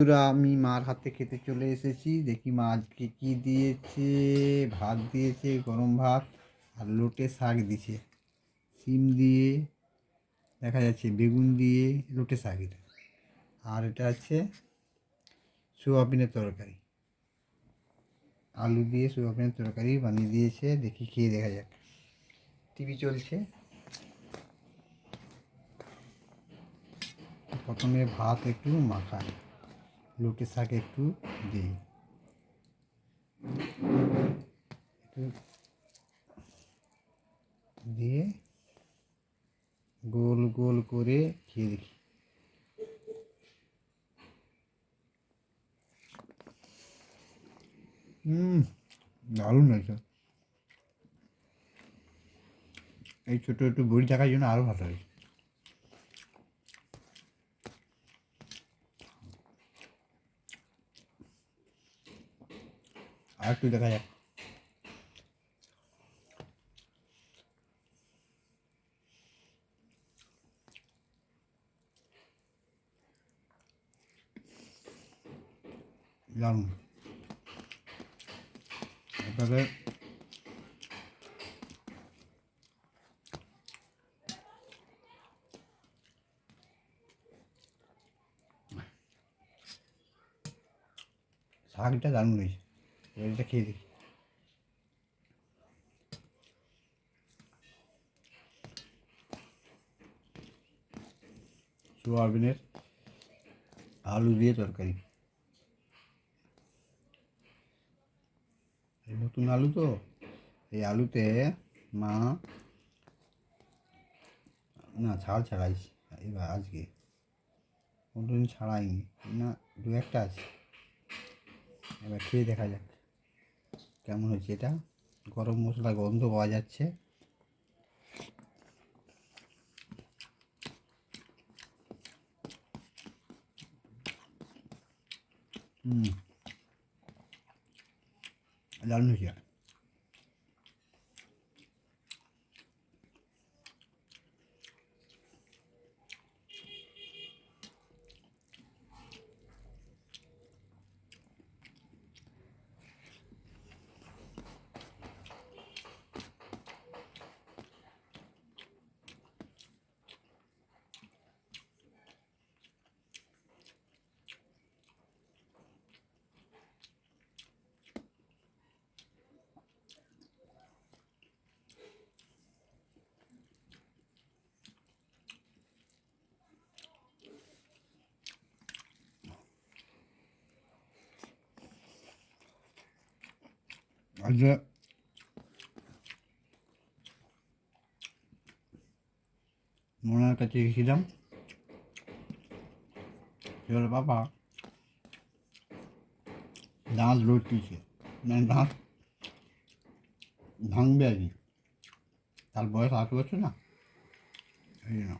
বন্ধুরা, আমি মার হাতে খেতে চলে এসেছি। দেখি মা আজকে কী দিয়েছে। ভাত দিয়েছে, গরম ভাত, আর লোটে শাক দিয়েছে। শিম দিয়ে দেখা যাচ্ছে, বেগুন দিয়ে লোটে শাক এটা। আর এটা আছে সোয়াবিনের তরকারি, আলু দিয়ে সোয়াবিনের তরকারি বানিয়ে দিয়েছে। দেখি খেয়ে দেখা যাক। টিভি চলছে। প্রথমে ভাত একটু মাখাই, লোটে শাক একটু দিই, একটু দিয়ে গোল গোল করে খেয়ে দেখি। দারুণ হয়েছে। এই ছোটো একটু বড়ি থাকার জন্য আরও ভালো হয়েছে। আর একটু দেখা যাক। দারুণ। এবারে শাকটা দারুণ হয়েছে। এটা খেয়ে দেখি। সোয়াবিনের আলু দিয়ে তরকারি। নতুন আলু তো, এই আলুতে মা না ছাল ছাড়াইছি এবার আজকে। কোনোদিন ছাড়াইনি না, দু একটা আছে। এবার খেয়ে দেখা যাক কেমন হয়েছে এটা। গরম মশলা গন্ধ পাওয়া যাচ্ছে। দারুণ হয়েছে। আচ্ছা, মোনার কাছে গেছিলাম। এবার বাবা দাঁত লড়তেছে, মানে দাঁত ভাঙবে আর কি। তার বয়স 8 বছর না, এই জন্য।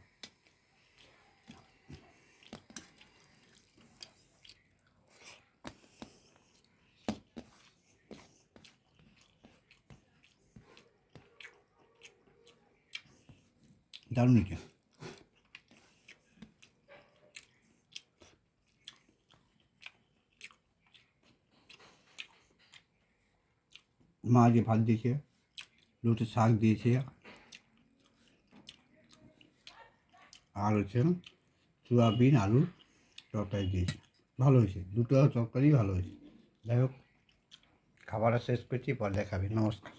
দারুণ হয়েছে। মা আজকে ভাত দিয়েছে, লোটে শাক দিয়েছে, আর হচ্ছে সোয়াবিন আলুর তরকারি দিয়েছে। ভালো হয়েছে, দুটো তরকারি ভালো হয়েছে। যাই হোক, খাবারটা শেষ করছি, পরে দেখাবে। নমস্কার।